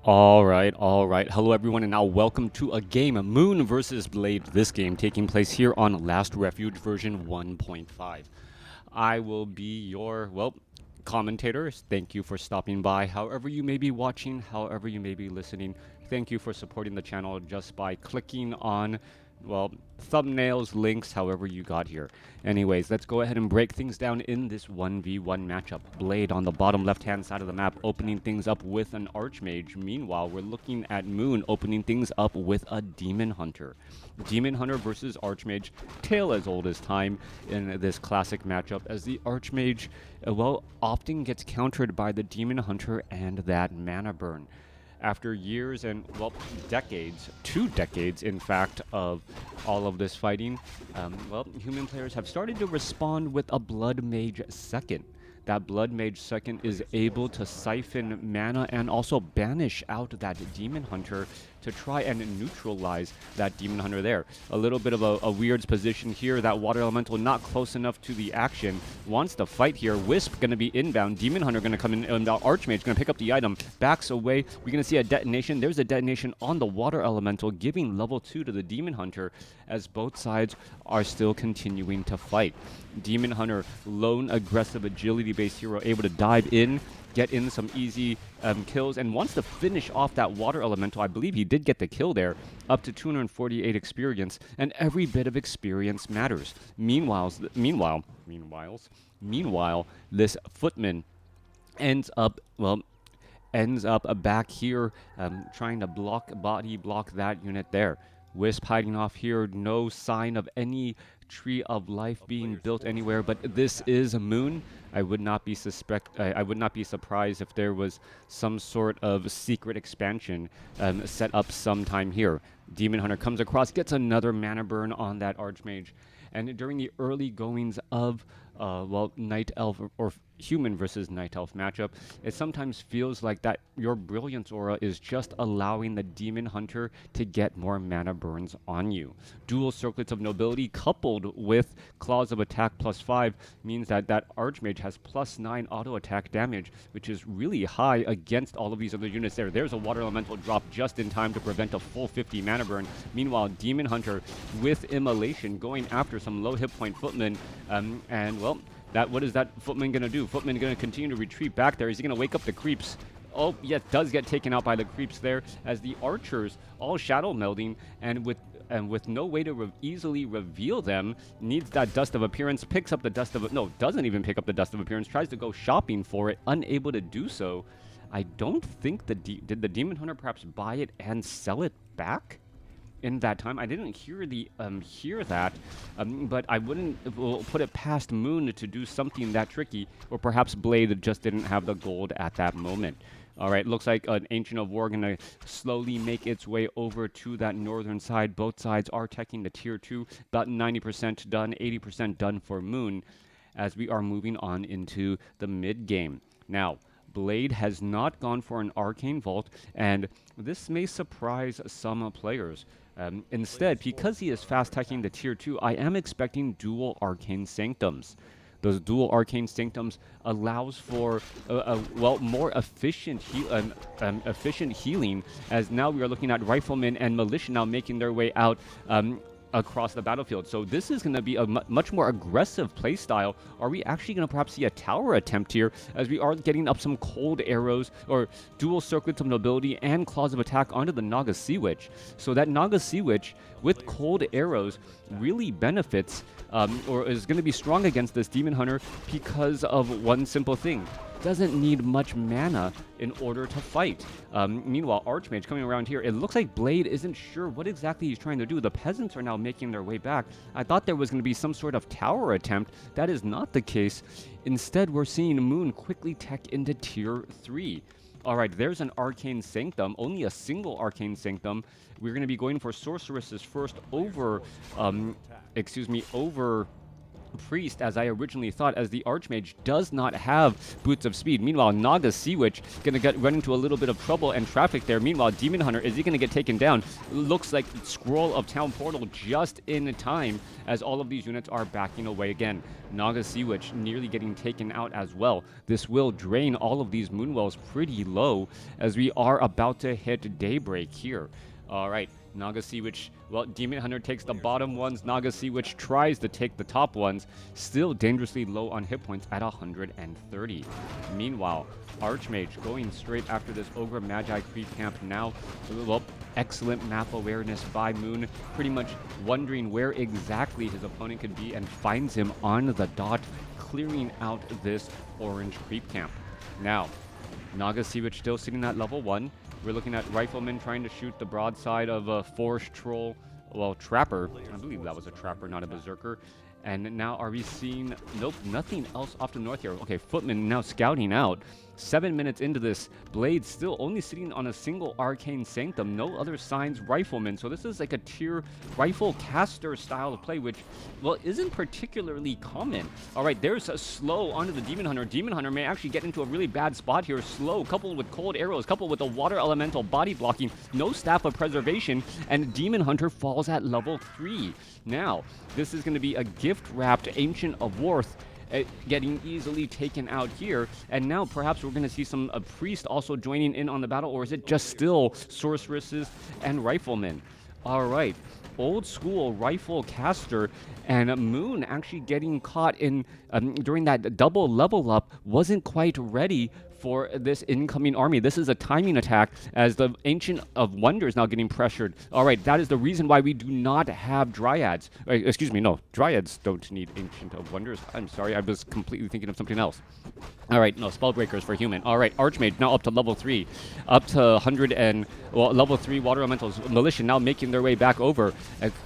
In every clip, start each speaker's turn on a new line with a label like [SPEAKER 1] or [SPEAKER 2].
[SPEAKER 1] All right. Hello, everyone, and now welcome to a game, Moon versus Blade. This game taking place here on Last Refuge version 1.5. I will be your, commentator. Thank you for stopping by. However you may be watching, however you may be listening, thank you for supporting the channel just by clicking on, thumbnails, links, however you got here. Anyways, let's go ahead and break things down in this 1v1 matchup. Blade on the bottom left-hand side of the map, opening things up with an Archmage. Meanwhile, we're looking at Moon opening things up with a Demon Hunter. Demon Hunter versus Archmage, tale as old as time in this classic matchup, as the Archmage, often gets countered by the Demon Hunter and that mana burn. After years and, decades, 2 decades, in fact, of all of this fighting, human players have started to respond with a Blood Mage second. That Blood Mage second is able to siphon mana and also banish out that Demon Hunter to try and neutralize that Demon Hunter there. A little bit of a weird position here. That Water Elemental not close enough to the action. Wants to fight here. Wisp going to be inbound. Demon Hunter going to come in. And Archmage going to pick up the item. Backs away. We're going to see a detonation. There's a detonation on the Water Elemental, giving level 2 to the Demon Hunter, as both sides are still continuing to fight. Demon Hunter, lone aggressive agility-based hero, able to dive in, get in some easy kills, and wants to finish off that Water Elemental. I believe he did get the kill there, up to 248 experience, and every bit of experience matters. Meanwhile, this Footman ends up back here, trying to body block that unit there. Wisp hiding off here, no sign of any Tree of Life being built anywhere, but this is a Moon. I would not be surprised if there was some sort of secret expansion set up sometime here. Demon Hunter comes across, gets another mana burn on that Archmage, and during the early goings of Night Elf or human versus Night Elf matchup, it sometimes feels like that your Brilliance Aura is just allowing the Demon Hunter to get more mana burns on you. Dual Circlets of Nobility coupled with Claws of Attack +5 means that that Archmage has +9 auto attack damage, which is really high against all of these other units there. There's a Water Elemental drop just in time to prevent a full 50 mana burn. Meanwhile, Demon Hunter with Immolation going after some low hit point Footman, what is that Footman going to do? Footman going to continue to retreat back there. Is he going to wake up the creeps? Oh, yes, does get taken out by the creeps there, as the archers all shadow melding, and with no way to easily reveal them, needs that Dust of Appearance, picks up the Dust of... No, doesn't even pick up the Dust of Appearance, tries to go shopping for it, unable to do so. I don't think did the Demon Hunter perhaps buy it and sell it back in that time? I didn't hear that, but I wouldn't put it past Moon to do something that tricky, or perhaps Blade just didn't have the gold at that moment. All right, looks like an Ancient of War going to slowly make its way over to that northern side. Both sides are teching the tier 2, about 90% done, 80% done for Moon, as we are moving on into the mid game. Now, Blade has not gone for an Arcane Vault, and this may surprise some players. Instead, because he is fast-teching the tier 2, I am expecting dual Arcane Sanctums. Those dual Arcane Sanctums allows for more efficient healing, as now we are looking at Riflemen and Militia now making their way out across the battlefield. So this is going to be a much more aggressive playstyle. Are we actually going to perhaps see a tower attempt here, as we are getting up some cold arrows or dual circlets of nobility and claws of attack onto the Naga Sea Witch? So that Naga Sea Witch with cold arrows really benefits or is going to be strong against this Demon Hunter because of one simple thing. Doesn't need much mana in order to fight. Meanwhile, Archmage coming around here. It looks like Blade isn't sure what exactly he's trying to do. The peasants are now making their way back. I thought there was going to be some sort of tower attempt. That is not the case. Instead, we're seeing Moon quickly tech into tier 3. All right, there's an Arcane Sanctum, only a single Arcane Sanctum. We're going to be going for Sorceresses first over, Priest, as I originally thought, as the Archmage does not have Boots of Speed. Meanwhile, Naga Sea Witch gonna run into a little bit of trouble and traffic there. Meanwhile, Demon Hunter, is he gonna get taken down? Looks like Scroll of Town Portal just in time as all of these units are backing away again. Naga Sea Witch nearly getting taken out as well. This will drain all of these Moonwells pretty low as we are about to hit daybreak here. All right, Naga Sea Witch, well, Demon Hunter takes the bottom ones. Naga Sea Witch tries to take the top ones. Still dangerously low on hit points at 130. Meanwhile, Archmage going straight after this Ogre Magi creep camp now. Well, excellent map awareness by Moon. Pretty much wondering where exactly his opponent could be and finds him on the dot, clearing out this orange creep camp. Now, Naga Sea Witch still sitting at level 1. We're looking at Rifleman trying to shoot the broadside of a Forest Troll, well, Trapper. I believe that was a Trapper, not a Berserker. And now are we seeing, nope, nothing else off to the north here. Okay, Footman now scouting out. 7 minutes into this, Blade still only sitting on a single Arcane Sanctum, no other signs. Rifleman, so this is like a tier rifle caster style of play, which, well, isn't particularly common. All right, there's a slow onto the Demon Hunter. Demon Hunter may actually get into a really bad spot here. Slow, coupled with cold arrows, coupled with a water elemental body blocking, no staff of preservation, and Demon Hunter falls at level 3. Now, this is going to be a gift-wrapped Ancient of Worth, getting easily taken out here, and now perhaps we're going to see some Priest also joining in on the battle, or is it just still Sorceresses and Riflemen? All right, old school rifle caster, and Moon actually getting caught in during that double level up, wasn't quite ready for this incoming army. This is a timing attack as the Ancient of Wonders now getting pressured. All right, that is the reason why we do not have Dryads. Excuse me, no, Dryads don't need Ancient of Wonders. I'm sorry, I was completely thinking of something else. All right, no, Spellbreakers for human. All right, Archmage now up to level 3, up to 100 and, well, level 3 Water Elementals. Militia now making their way back over,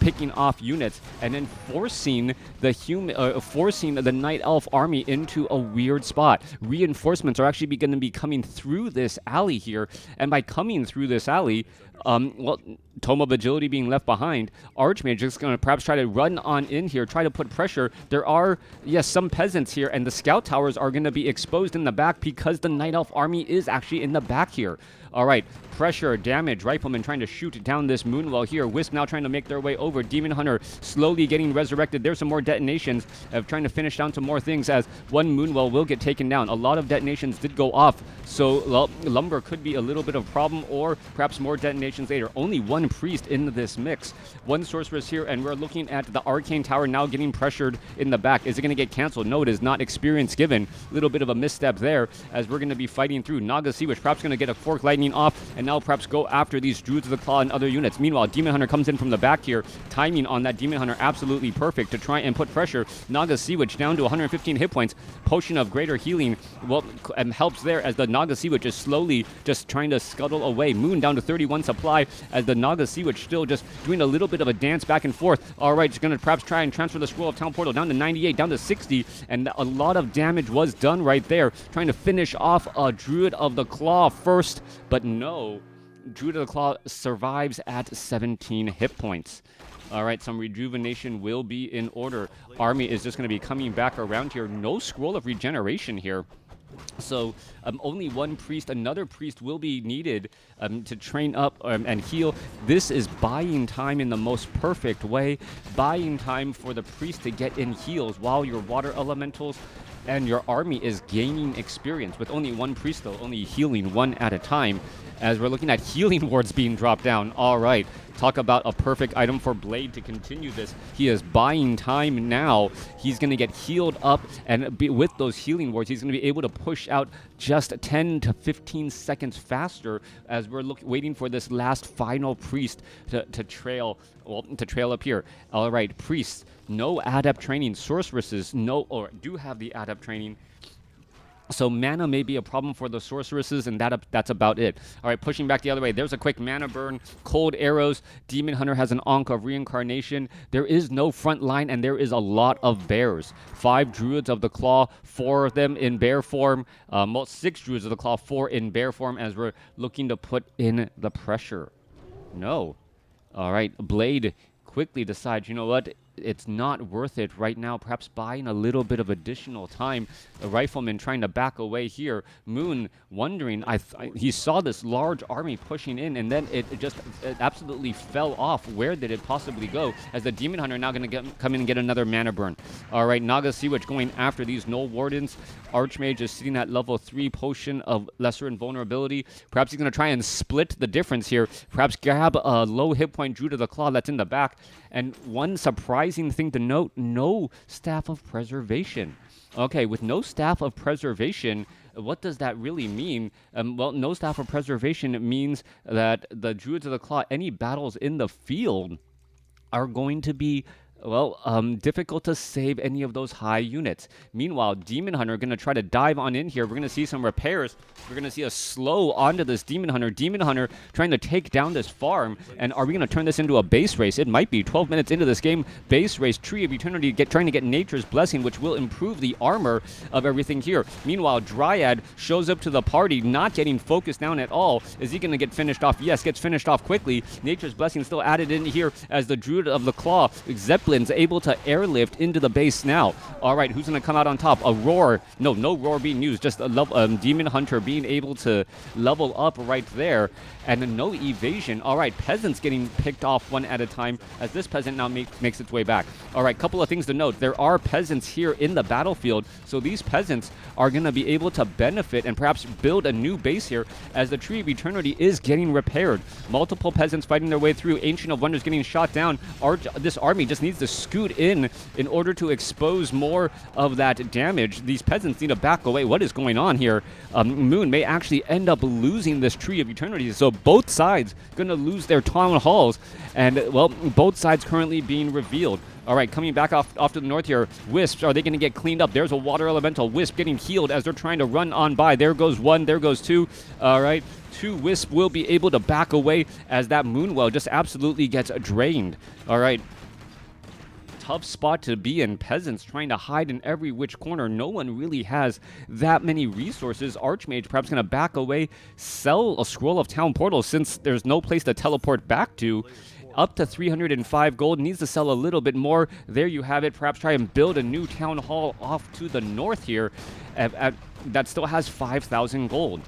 [SPEAKER 1] picking off units, and then forcing the Night Elf army into a weird spot. Reinforcements are actually going to be coming through this alley here, and by coming through this alley, well, Tome of Agility being left behind, Archmage is going to perhaps try to run on in here, try to put pressure. There are, yes, some peasants here, and the scout towers are going to be exposed in the back because the Night Elf army is actually in the back here. All right, pressure, damage, Rifleman trying to shoot down this Moonwell here. Wisp now trying to make their way over. Demon Hunter slowly getting resurrected. There's some more detonations of trying to finish down some more things as one Moonwell will get taken down. A lot of detonations did go off, so Lumber could be a little bit of a problem, or perhaps more detonations later. Only one Priest in this mix. One Sorceress here, and we're looking at the Arcane Tower now getting pressured in the back. Is it going to get canceled? No, it is not. Experience given. Little bit of a misstep there as we're going to be fighting through. Naga Sea Witch perhaps going to get a Fork Lightning off, and now perhaps go after these Druids of the Claw and other units. Meanwhile, Demon Hunter comes in from the back here. Timing on that Demon Hunter absolutely perfect to try and put pressure. Naga Sea Witch down to 115 hit points. Potion of Greater Healing, well, helps there as the Naga Sea Witch is slowly just trying to scuttle away. Moon down to 31 supply as the Naga Sea Witch still just doing a little bit of a dance back and forth. All right, she's going to perhaps try and transfer the Scroll of Town Portal down to 98, down to 60, and a lot of damage was done right there. Trying to finish off a Druid of the Claw first, but no. Druid of the Claw survives at 17 hit points. All right, some rejuvenation will be in order. Army is just going to be coming back around here. No Scroll of Regeneration here. So only one Priest, another Priest will be needed to train up and heal. This is buying time in the most perfect way. Buying time for the Priest to get in heals while your Water Elementals and your army is gaining experience. With only one Priest, though, only healing one at a time, as we're looking at healing wards being dropped down. All right, talk about a perfect item for Blade to continue this. He is buying time now. He's going to get healed up, and with those healing wards, he's going to be able to push out just 10 to 15 seconds faster as we're waiting for this last final Priest to trail up here. All right, Priests, no adept training. Sorceresses, no, or do have the adept training. So mana may be a problem for the Sorceresses, and that's about it. All right, pushing back the other way. There's a quick mana burn. Cold arrows. Demon Hunter has an Ankh of Reincarnation. There is no front line, and there is a lot of bears. 5 Druids of the Claw, 4 of them in bear form. 6 Druids of the Claw, 4 in bear form, as we're looking to put in the pressure. No. All right, Blade quickly decides, you know what? it's not worth it right now. Perhaps buying a little bit of additional time. The Rifleman trying to back away here. Moon wondering, he saw this large army pushing in, and then it absolutely fell off. Where did it possibly go? As the Demon Hunter now going to come in and get another mana burn. All right, Naga Sea Witch going after these Null Wardens. Archmage is sitting at level 3 potion of Lesser Invulnerability. Perhaps he's going to try and split the difference here. Perhaps grab a low hit point Druid of the Claw that's in the back. And one surprising thing to note, no Staff of Preservation. Okay, with no Staff of Preservation, what does that really mean? Well, no Staff of Preservation means that the Druids of the Claw, any battles in the field, are going to be, well, difficult to save any of those high units. Meanwhile, Demon Hunter going to try to dive on in here. We're going to see some repairs. We're going to see a slow onto this Demon Hunter. Demon Hunter trying to take down this farm. And are we going to turn this into a base race? It might be. 12 minutes into this game, base race, Tree of Eternity, trying to get Nature's Blessing, which will improve the armor of everything here. Meanwhile, Dryad shows up to the party, not getting focused down at all. Is he going to get finished off? Yes, gets finished off quickly. Nature's Blessing still added in here as the Druid of the Claw, Zeppelin's able to airlift into the base now. All right, who's going to come out on top? A roar. No roar being used. Just a Demon Hunter being able to level up right there. And no evasion. All right, peasants getting picked off one at a time as this peasant now makes its way back. All right, couple of things to note. There are peasants here in the battlefield, so these peasants are going to be able to benefit and perhaps build a new base here as the Tree of Eternity is getting repaired. Multiple peasants fighting their way through. Ancient of Wonders getting shot down. This army just needs to scoot in order to expose more of that damage. These peasants need to back away. What is going on here? Moon may actually end up losing this Tree of Eternity, so both sides going to lose their town halls, and well, both sides currently being revealed. All right, coming back off to the north here, Wisps, are they going to get cleaned up? There's a Water Elemental. Wisp getting healed as they're trying to run on by. There goes one, there goes two. All right, 2 Wisp will be able to back away as that Moonwell just absolutely gets drained. All right. Tough spot to be in. Peasants trying to hide in every which corner. No one really has that many resources. Archmage perhaps going to back away, sell a Scroll of Town Portal since there's no place to teleport back to. Up to 305 gold. Needs to sell a little bit more. There you have it. Perhaps try and build a new town hall off to the north here that still has 5,000 gold.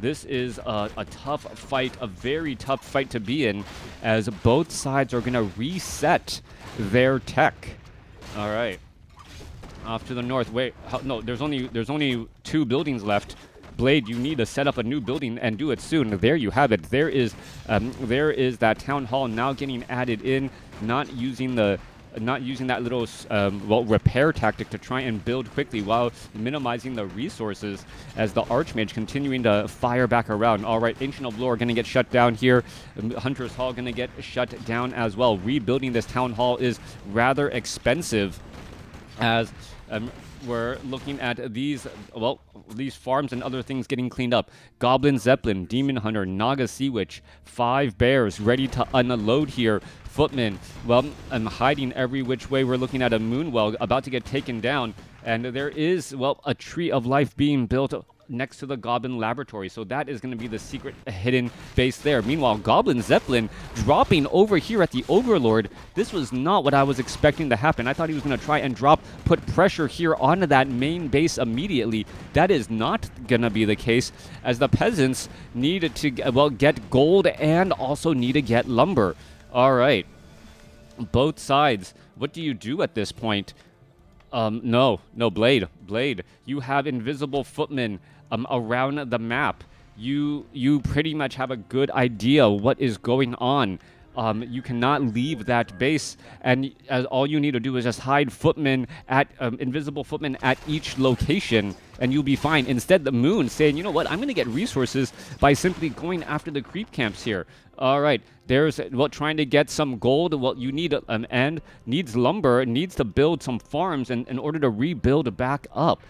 [SPEAKER 1] This is a tough fight, a very tough fight to be in, as both sides are going to reset their tech. All right. Off to the north. Wait, no, there's only 2 buildings left. Blade, you need to set up a new building and do it soon. There you have it. There is that town hall now getting added in, not using that little repair tactic to try and build quickly while minimizing the resources as the Archmage continuing to fire back around. All right, Ancient of Lore going to get shut down here. Hunter's Hall going to get shut down as well. Rebuilding this town hall is rather expensive as we're looking at these farms and other things getting cleaned up. Goblin Zeppelin, Demon Hunter, Naga Sea Witch, 5 bears ready to unload here. Footman, well, I'm hiding every which way. We're looking at a Moonwell about to get taken down. And there is, well, a Tree of Life being built next to the Goblin Laboratory. So that is going to be the secret hidden base there. Meanwhile, Goblin Zeppelin dropping over here at the Overlord. This was not what I was expecting to happen. I thought he was going to try and put pressure here onto that main base immediately. That is not going to be the case, as the peasants need to, well, get gold and also need to get lumber. All right. Both sides. What do you do at this point? No, Blade. You have invisible footmen around the map. You pretty much have a good idea what is going on. You cannot leave that base, and all you need to do is just hide footmen at invisible footmen at each location, and you'll be fine. Instead, the Moon saying, you know what, I'm going to get resources by simply going after the creep camps here. All right, there's, well, trying to get some gold. Well, you need and needs lumber, needs to build some farms in order to rebuild back up.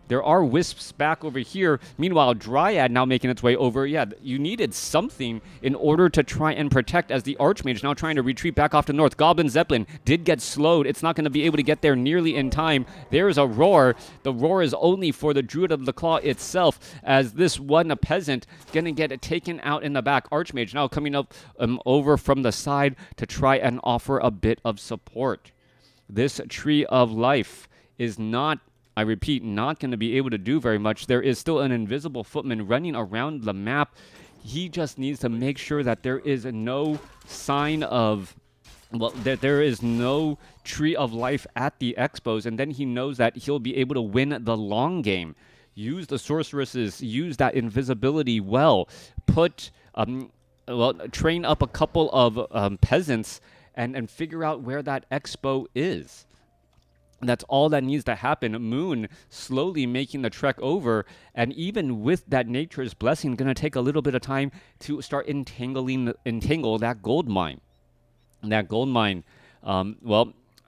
[SPEAKER 1] There are wisps back over here. Meanwhile, Dryad now making its way over. Yeah, you needed something in order to try and protect, as the Archmage now trying to retreat back off to north. Goblin Zeppelin did get slowed. It's not going to be able to get there nearly in time. There's a roar. The roar is only for the Druid of the Claw itself, as this one peasant going to get taken out in the back. Archmage now coming up over from the side to try and offer a bit of support. this Tree of Life is not, I repeat, not going to be able to do very much. There is still an invisible footman running around the map. He just needs to make sure that there is no sign of, well, that there is no Tree of Life at the expos, and then he knows that he'll be able to win the long game. Use the sorceresses, use that invisibility well, train up a couple of peasants and figure out where that expo is. That's all that needs to happen. Moon slowly making the trek over, and even with that nature's blessing, going to take a little bit of time to start entangle that gold mine. That gold mine,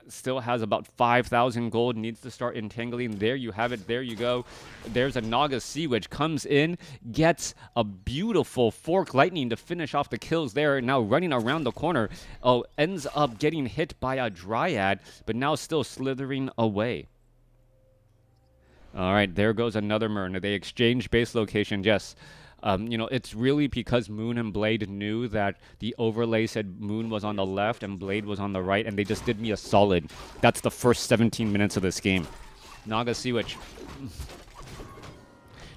[SPEAKER 1] still has about 5,000 gold, needs to start entangling. There you have it. There you go. There's a Naga Sea Witch, comes in, gets a beautiful fork lightning to finish off the kills there. Now running around the corner. Oh, ends up getting hit by a Dryad, but now still slithering away. All right, there goes another Myrn. They exchange base location, yes. It's really because Moon and Blade knew that the overlay said Moon was on the left and Blade was on the right, and they just did me a solid. That's the first 17 minutes of this game. Naga Sea Witch.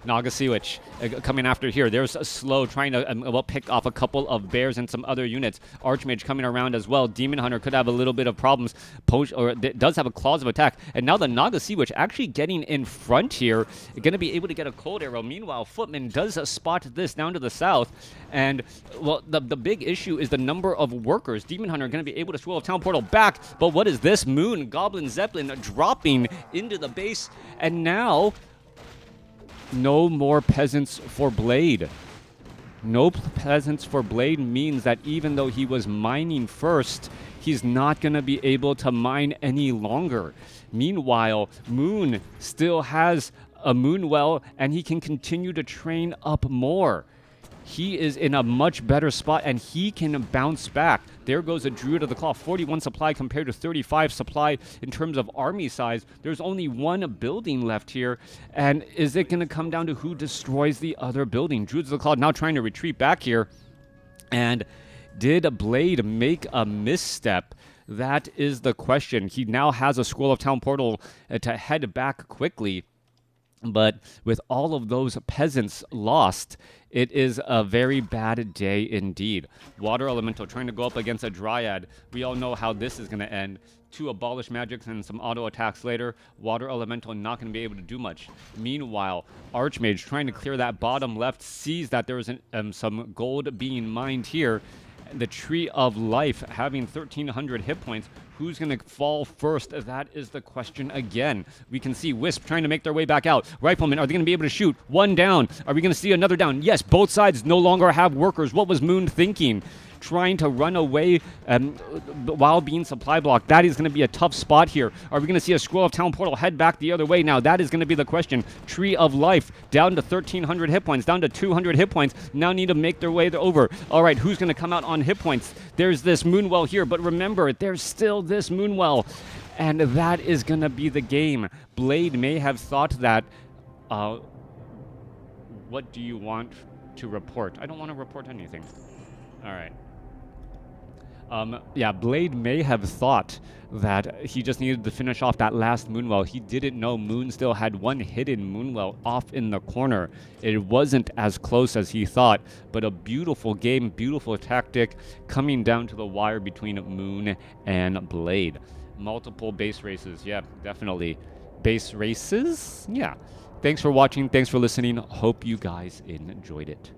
[SPEAKER 1] Naga Sea Witch coming after here. There's a slow trying to pick off a couple of bears and some other units. Archmage coming around as well. Demon Hunter could have a little bit of problems. Does have a claws of attack. And now the Naga Sea Witch actually getting in front here. Going to be able to get a cold arrow. Meanwhile, Footman does spot this down to the south. And, well, the big issue is the number of workers. Demon Hunter going to be able to swirl Town Portal back. But what is this? Moon, Goblin, Zeppelin dropping into the base. And now no more peasants for Blade. No peasants for Blade means that even though he was mining first, he's not going to be able to mine any longer. Meanwhile, Moon still has a Moon Well, and he can continue to train up more. He is in a much better spot, and he can bounce back. There goes a Druid of the Claw. 41 supply compared to 35 supply in terms of army size. There's only one building left here, and is it going to come down to who destroys the other building? Druids of the Claw now trying to retreat back here. And did Blade make a misstep? That is the question. He now has a Scroll of Town Portal to head back quickly. But with all of those peasants lost, it is a very bad day indeed. Water Elemental trying to go up against a Dryad. We all know how this is going to end. 2 Abolish Magics and some auto attacks later. Water Elemental not going to be able to do much. Meanwhile, Archmage trying to clear that bottom left, sees that there is some gold being mined here. The Tree of Life having 1,300 hit points. Who's going to fall first? That is the question again. We can see Wisp trying to make their way back out. Riflemen, are they going to be able to shoot? One down. Are we going to see another down? Yes, both sides no longer have workers. What was Moon thinking? Trying to run away while being supply blocked. That is going to be a tough spot here. Are we going to see a Scroll of Town Portal head back the other way now? That is going to be the question. Tree of Life down to 1,300 hit points, down to 200 hit points. Now need to make their way over. All right, who's going to come out on hit points? There's this Moonwell here, but remember, there's still this Moonwell. And that is going to be the game. Blade may have thought that, what do you want to report? I don't want to report anything. All right. Blade may have thought that he just needed to finish off that last Moonwell. He didn't know Moon still had one hidden Moonwell off in the corner. It wasn't as close as he thought, but a beautiful game, beautiful tactic coming down to the wire between Moon and Blade. Multiple base races. Yeah, definitely. Base races? Yeah. Thanks for watching. Thanks for listening. Hope you guys enjoyed it.